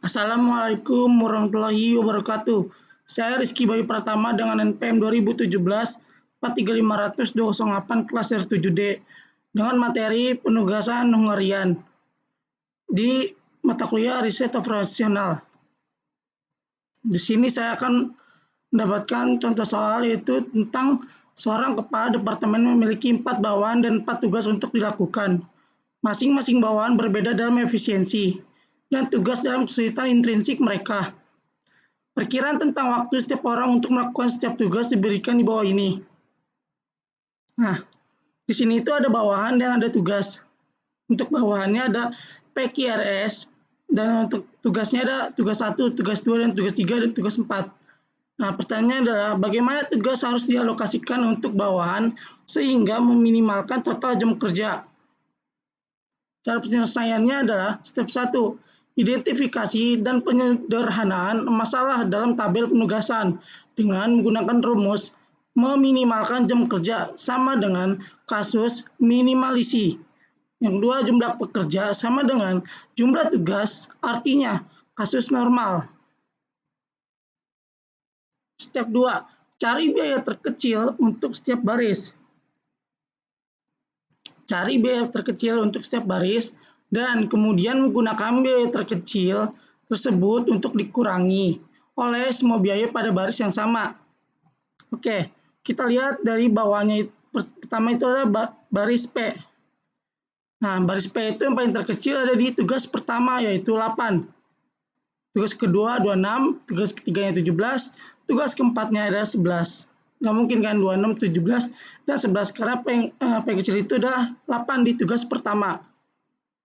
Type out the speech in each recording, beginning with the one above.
Assalamualaikum warahmatullahi wabarakatuh. Saya Rizky Bayu Pratama dengan NPM 2017 43500 kelas R7D dengan materi penugasan Hungarian di mata kuliah riset operasional. Di sini saya akan mendapatkan contoh soal yaitu tentang seorang kepala departemen memiliki 4 bawahan dan 4 tugas untuk dilakukan. Masing-masing bawahan berbeda dalam efisiensi dan tugas dalam kesulitan intrinsik mereka. Perkiraan tentang waktu setiap orang untuk melakukan setiap tugas diberikan di bawah ini. Nah, di sini itu ada bawahan dan ada tugas. Untuk bawahannya ada PQRS dan untuk tugasnya ada tugas 1, tugas 2, dan tugas 3, dan tugas 4. Nah, pertanyaannya adalah bagaimana tugas harus dialokasikan untuk bawahan sehingga meminimalkan total jam kerja. Cara penyelesaiannya adalah step 1, identifikasi dan penyederhanaan masalah dalam tabel penugasan dengan menggunakan rumus meminimalkan jam kerja sama dengan kasus minimalisi. Yang kedua, jumlah pekerja sama dengan jumlah tugas, artinya kasus normal. Step 2, cari biaya terkecil untuk setiap baris. Cari biaya terkecil untuk setiap baris dan kemudian menggunakan biaya terkecil tersebut untuk dikurangi oleh semua biaya pada baris yang sama. Oke, kita lihat dari bawahnya. Pertama itu adalah baris P. Nah, baris P itu yang paling terkecil ada di tugas pertama yaitu 8. Tugas kedua 26, tugas ketiganya 17, tugas keempatnya adalah 11. Nggak mungkin kan 26, 17, dan 11 karena paling kecil itu adalah 8 di tugas pertama.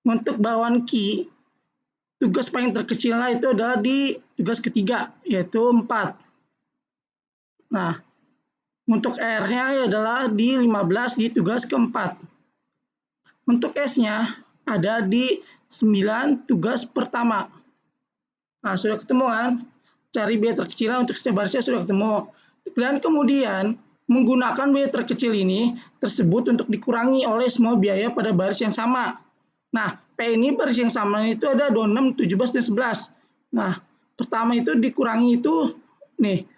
Untuk bawahan Q, tugas paling terkecilnya itu adalah di tugas ketiga yaitu 4. Nah, untuk R-nya adalah di 15 di tugas keempat. Untuk S-nya ada di 9 tugas pertama. Nah, sudah ketemu kan? Cari biaya terkecilnya untuk setiap barisnya sudah ketemu. Dan kemudian menggunakan biaya terkecil ini tersebut untuk dikurangi oleh semua biaya pada baris yang sama. Nah, P ini baris yang sama itu ada 26, 17, dan 11. Nah, pertama itu dikurangi itu nih,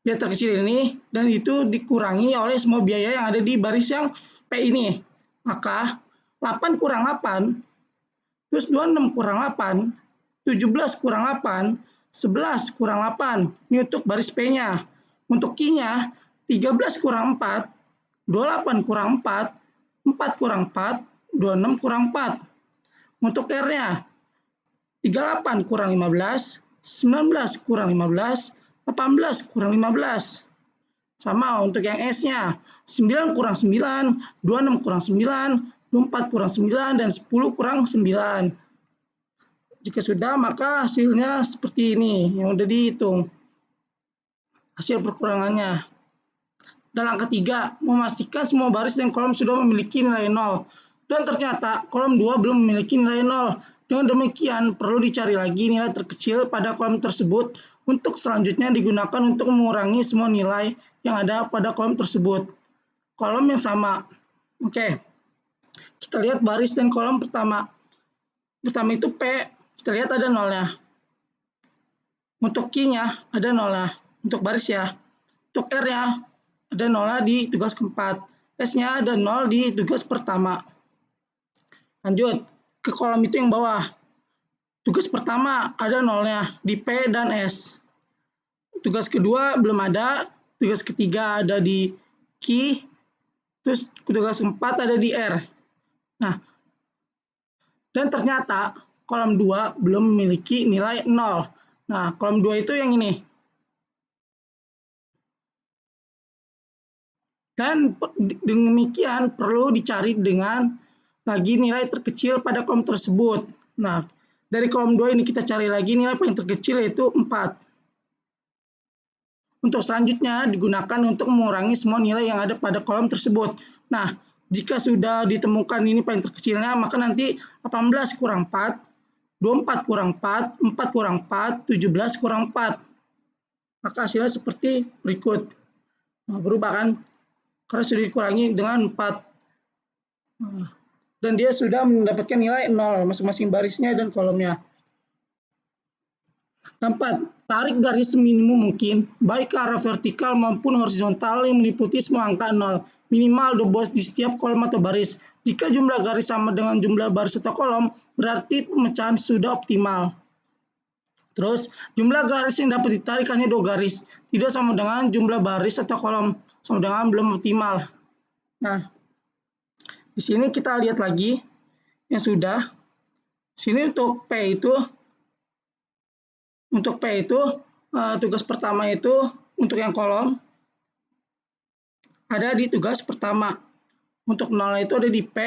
biaya terkecil ini, dan itu dikurangi oleh semua biaya yang ada di baris yang P ini. Maka 8 kurang 8, terus 26 kurang 8, 17 kurang 8, 11 kurang 8. Ini untuk baris P-nya. Untuk Q-nya, 13 kurang 4, 28 kurang 4, 4 kurang 4, 26 kurang 4. Untuk R-nya, 38 kurang 15, 19 kurang 15, 18 kurang 15. Sama untuk yang S-nya, 9 kurang 9, 26 kurang 9, 24 kurang 9, dan 10 kurang 9. Jika sudah, maka hasilnya seperti ini yang sudah dihitung. Hasil perkurangannya. Dan langkah 3, memastikan semua baris dan kolom sudah memiliki nilai 0. Dan ternyata kolom 2 belum memiliki nilai 0. Dengan demikian, perlu dicari lagi nilai terkecil pada kolom tersebut untuk selanjutnya digunakan untuk mengurangi semua nilai yang ada pada kolom tersebut. Kolom yang sama. Oke, kita lihat baris dan kolom pertama. Pertama itu P, kita lihat ada nolnya. Untuk Q-nya ada nolnya. Untuk baris ya. Untuk R-nya ada nolnya di tugas keempat. S-nya ada 0 di tugas pertama. Lanjut ke kolom itu yang bawah. Tugas pertama ada nolnya di P dan S. Tugas kedua belum ada. Tugas ketiga ada di Q. Terus tugas keempat ada di R. Nah, dan ternyata kolom 2 belum memiliki nilai 0. Nah, kolom 2 itu yang ini. Dan demikian perlu dicari dengan lagi nilai terkecil pada kolom tersebut. Nah, dari kolom 2 ini kita cari lagi nilai paling terkecil yaitu 4. Untuk selanjutnya digunakan untuk mengurangi semua nilai yang ada pada kolom tersebut. Nah, jika sudah ditemukan ini paling terkecilnya, maka nanti 18 kurang 4, 24 kurang 4, 4 kurang 4, 17 kurang 4. Maka hasilnya seperti berikut. Nah, berubah kan? Karena sudah dikurangi dengan 4. Dan dia sudah mendapatkan nilai 0 masing-masing barisnya dan kolomnya. Keempat, tarik garis seminimum mungkin, baik ke arah vertikal maupun horizontal yang meliputi semua angka 0, minimal 2 box di setiap kolom atau baris. Jika jumlah garis sama dengan jumlah baris atau kolom, berarti pemecahan sudah optimal. Terus, jumlah garis yang dapat ditarik hanya 2 garis, tidak sama dengan jumlah baris atau kolom, sama dengan belum optimal. Nah, di sini kita lihat lagi yang sudah. Sini untuk P itu tugas pertama itu untuk yang kolom ada di tugas pertama. Untuk 0 itu ada di P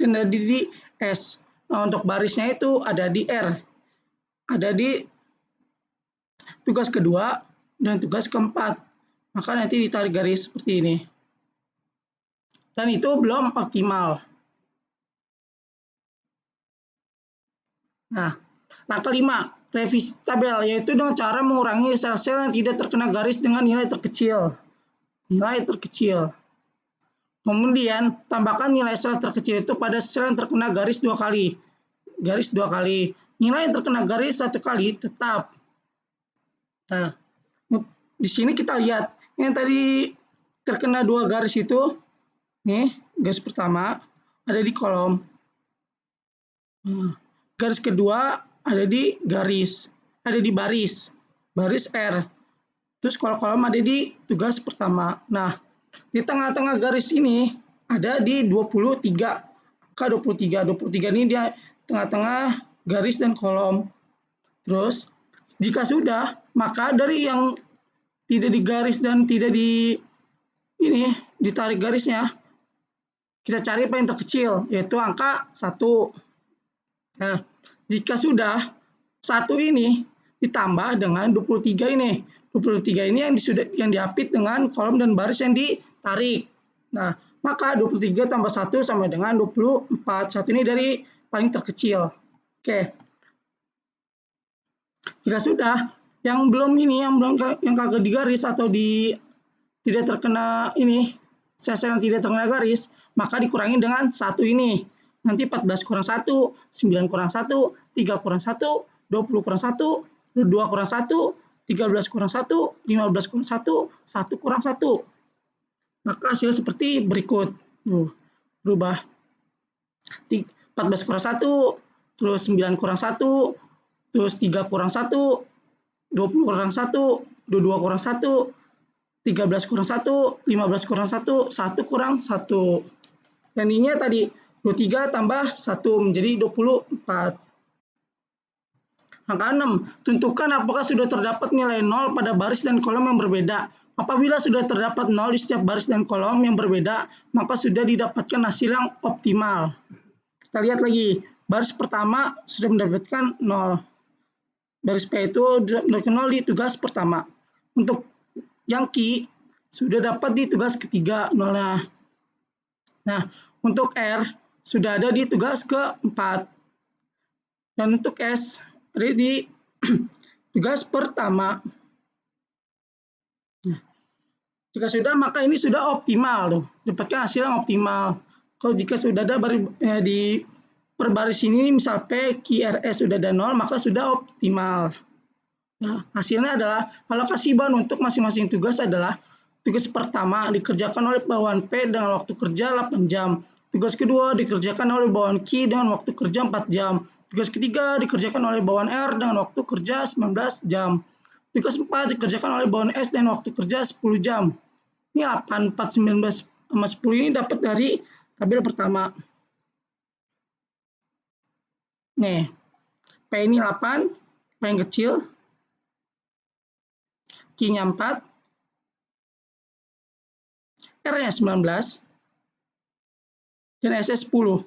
dan ada di S. Nah, untuk barisnya itu ada di R. Ada di tugas kedua dan tugas keempat. Maka nanti ditarik garis seperti ini. Dan itu belum optimal. Nah, langkah 5, revisi tabel, yaitu dengan cara mengurangi sel-sel yang tidak terkena garis dengan nilai terkecil. Kemudian, tambahkan nilai sel terkecil itu pada sel yang terkena garis 2 kali. Nilai yang terkena garis 1 kali tetap. Nah, di sini kita lihat yang tadi terkena 2 garis itu, nih, garis pertama ada di kolom. Garis kedua ada di baris R. Terus kolom ada di tugas pertama. Nah, di tengah-tengah garis ini ada di 23. Angka 23. 23 ini dia tengah-tengah garis dan kolom. Terus, jika sudah, maka dari yang tidak digaris dan tidak ditarik garisnya, kita cari paling terkecil, yaitu angka 1. Nah, jika sudah, 1 ini ditambah dengan 23 ini. 23 ini yang diapit dengan kolom dan baris yang ditarik. Nah, maka 23 tambah 1 sama dengan 24. 1 ini dari paling terkecil. Oke. Jika sudah, yang kagak digaris atau tidak terkena sel-sel yang tidak terkena garis, maka dikurangi dengan 1 ini. Nanti 14 kurang 1, 9 kurang 1, 3 kurang 1, 20 kurang 1, 2 kurang 1, 13 kurang 1, 15 kurang 1, 1 kurang 1. Maka hasilnya seperti berikut. Berubah. 14 kurang 1, terus 9 kurang 1, terus 3 kurang 1, 20 kurang 1, 22 kurang 1, 13 kurang 1, 15 kurang 1, 1 kurang 1. Dan ini tadi 23 tambah 1 menjadi 24. Angka 6. Tentukan apakah sudah terdapat nilai 0 pada baris dan kolom yang berbeda. Apabila sudah terdapat 0 di setiap baris dan kolom yang berbeda, maka sudah didapatkan hasil yang optimal. Kita lihat lagi. Baris pertama sudah mendapatkan 0. Baris P itu mendapatkan 0 di tugas pertama. Untuk yang Q sudah dapat di tugas ketiga 0-nya. Nah, untuk R sudah ada di tugas keempat. Dan untuk S ada di tugas pertama. Nah, jika sudah, maka ini sudah optimal. Dapatkan hasil yang optimal. Kalau jika sudah ada di per baris ini, misal P, Q, R, S sudah ada 0, maka sudah optimal. Nah, hasilnya adalah alokasi bahan untuk masing-masing tugas adalah tugas pertama dikerjakan oleh bawahan P dengan waktu kerja 8 jam. Tugas kedua dikerjakan oleh bawahan Q dengan waktu kerja 4 jam. Tugas ketiga dikerjakan oleh bawahan R dengan waktu kerja 19 jam. Tugas 4 dikerjakan oleh bawahan S dengan waktu kerja 10 jam. Ini 8, 4, 19, sama 10 ini dapat dari tabel pertama. Nih, P ini 8, paling kecil. Q-nya 4, R-nya 19, dan S-nya 10.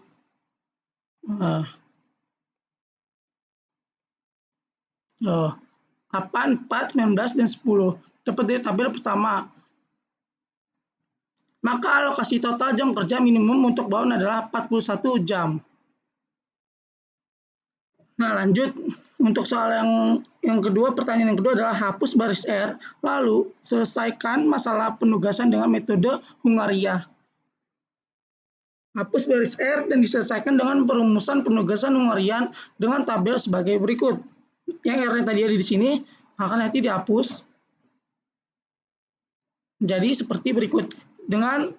8, 4, 19, dan 10. Dapat dari tabel pertama. Maka alokasi total jam kerja minimum untuk bawahan adalah 41 jam. Nah, lanjut. Untuk soal yang kedua, pertanyaan yang kedua adalah hapus baris R, lalu selesaikan masalah penugasan dengan metode Hungaria. Hapus baris R dan diselesaikan dengan perumusan penugasan Hungarian dengan tabel sebagai berikut. yang R-nya tadi ada di sini, maka nanti dihapus. Jadi seperti berikut. Dengan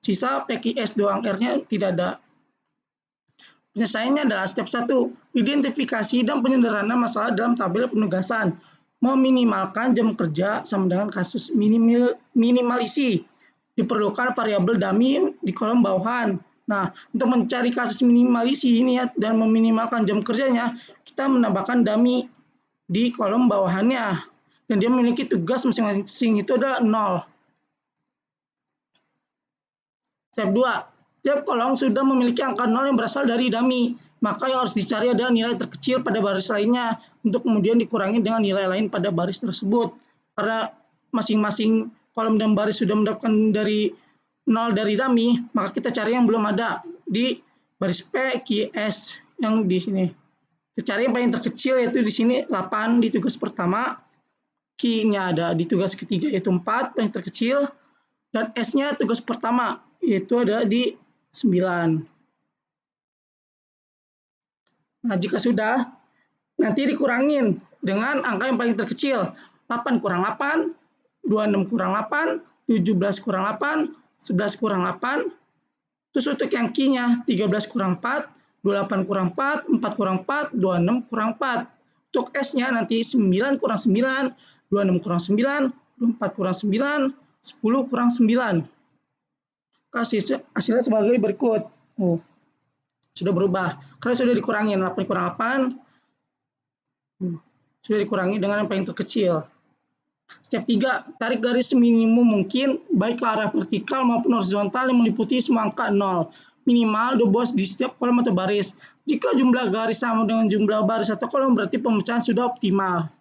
sisa PQS doang, R-nya tidak ada. Penyelesaiannya adalah step 1, identifikasi dan penyederhanaan masalah dalam tabel penugasan. Meminimalkan jam kerja sama dengan kasus minimalisi. Diperlukan variabel dummy di kolom bawahan. Nah, untuk mencari kasus minimalisi ini ya, dan meminimalkan jam kerjanya, kita menambahkan dummy di kolom bawahannya. Dan dia memiliki tugas masing-masing itu adalah 0. Step 2. Tiap kolom sudah memiliki angka 0 yang berasal dari dummy. Maka yang harus dicari adalah nilai terkecil pada baris lainnya untuk kemudian dikurangi dengan nilai lain pada baris tersebut. Karena masing-masing kolom dan baris sudah mendapatkan dari 0 dari dummy, maka kita cari yang belum ada di baris P, Q, S yang di sini. Kita cari yang paling terkecil yaitu di sini 8 di tugas pertama. Q-nya ada di tugas ketiga yaitu 4 paling terkecil, dan S-nya tugas pertama yaitu ada di 9. Nah, jika sudah, nanti dikurangin dengan angka yang paling terkecil. 8 kurang 8, 26 kurang 8, 17 kurang 8, 11 kurang 8. Terus untuk yang Q-nya 13 kurang 4, 28 kurang 4, 4 kurang 4, 26 kurang 4. Untuk S-nya nanti 9 kurang 9, 26 kurang 9, 24 kurang 9, 10 kurang 9. Hasilnya sebagai berikut. Sudah berubah. Karena sudah dikurangi 8 kurang 8. Sudah dikurangi dengan yang paling terkecil. Step 3. Tarik garis minimum mungkin baik ke arah vertikal maupun horizontal yang meliputi semua angka 0. Minimal 12 di setiap kolom atau baris. Jika jumlah garis sama dengan jumlah baris atau kolom berarti pemecahan sudah optimal.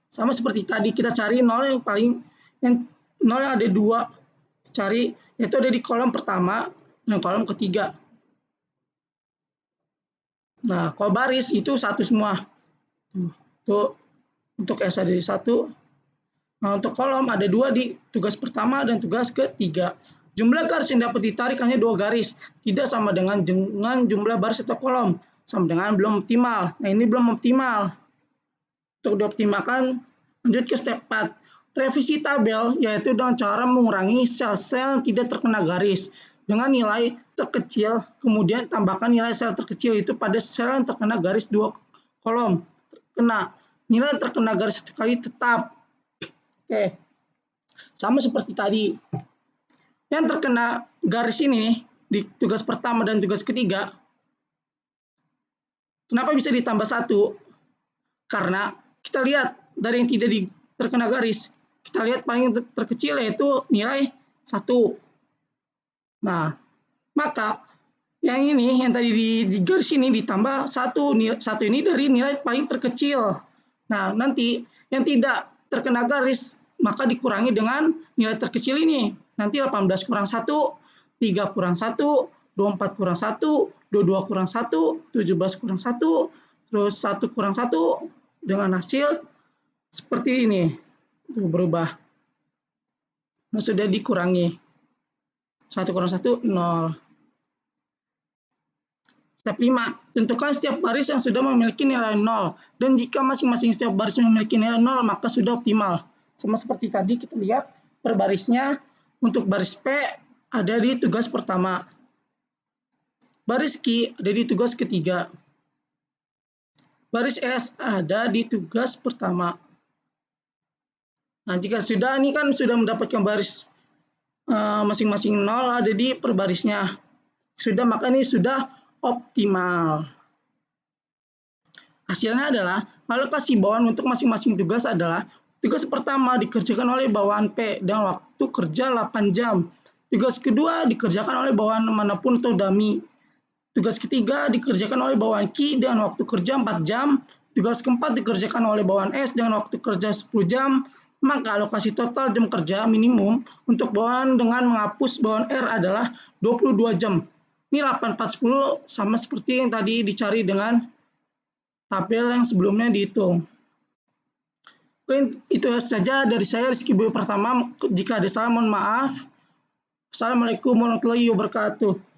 Sama seperti tadi kita cari 0 yang paling yang 0 yang ada 2. Cari yaitu ada di kolom pertama dan kolom ketiga. Nah, kalau baris itu satu semua. Tuh, untuk S ada di 1. Nah, untuk kolom ada 2 di tugas pertama dan tugas ketiga. Jumlah garis yang dapat ditarik hanya 2 garis. Tidak sama dengan jumlah baris atau kolom. Sama dengan belum optimal. Nah, ini belum optimal. Untuk dioptimalkan, lanjut ke step 4. Revisi tabel, yaitu dengan cara mengurangi sel-sel yang tidak terkena garis dengan nilai terkecil, kemudian tambahkan nilai sel terkecil itu pada sel yang terkena garis 2 kolom terkena. Nilai terkena garis sekali tetap. Oke. Sama seperti tadi. Yang terkena garis ini di tugas pertama dan tugas ketiga, kenapa bisa ditambah 1? Karena kita lihat dari yang tidak terkena garis, kita lihat paling terkecil yaitu nilai 1. Nah, maka yang ini yang tadi di garis ini ditambah 1 ini dari nilai paling terkecil. Nah, nanti yang tidak terkena garis maka dikurangi dengan nilai terkecil ini. Nanti 18 kurang 1, 3 kurang 1, 24 kurang 1, 22 kurang 1, 17 kurang 1, terus 1 kurang 1 dengan hasil seperti ini. Berubah. Nah, sudah dikurangi. 1 kurang 1, 0. Step 5. Tentukan setiap baris yang sudah memiliki nilai 0. Dan jika masing-masing setiap baris memiliki nilai 0, maka sudah optimal. Sama seperti tadi kita lihat per barisnya. Untuk baris P ada di tugas pertama. Baris Q ada di tugas ketiga. Baris S ada di tugas pertama. Nah, jika sudah, ini kan sudah mendapatkan baris masing-masing 0 ada di per barisnya. Sudah, maka ini sudah optimal. Hasilnya adalah alokasi bawahan untuk masing-masing tugas adalah tugas pertama dikerjakan oleh bawahan P dengan waktu kerja 8 jam. Tugas kedua dikerjakan oleh bawahan manapun atau dummy. Tugas ketiga dikerjakan oleh bawahan Q dengan waktu kerja 4 jam. Tugas keempat dikerjakan oleh bawahan S dengan waktu kerja 10 jam. Maka alokasi total jam kerja minimum untuk bawahan dengan menghapus bawahan R adalah 22 jam. Ini 8, 4, 10 sama seperti yang tadi dicari dengan tabel yang sebelumnya dihitung. Oke, itu saja dari saya, Rizky Boyo Pratama. Jika ada salah mohon maaf. Assalamualaikum warahmatullahi wabarakatuh.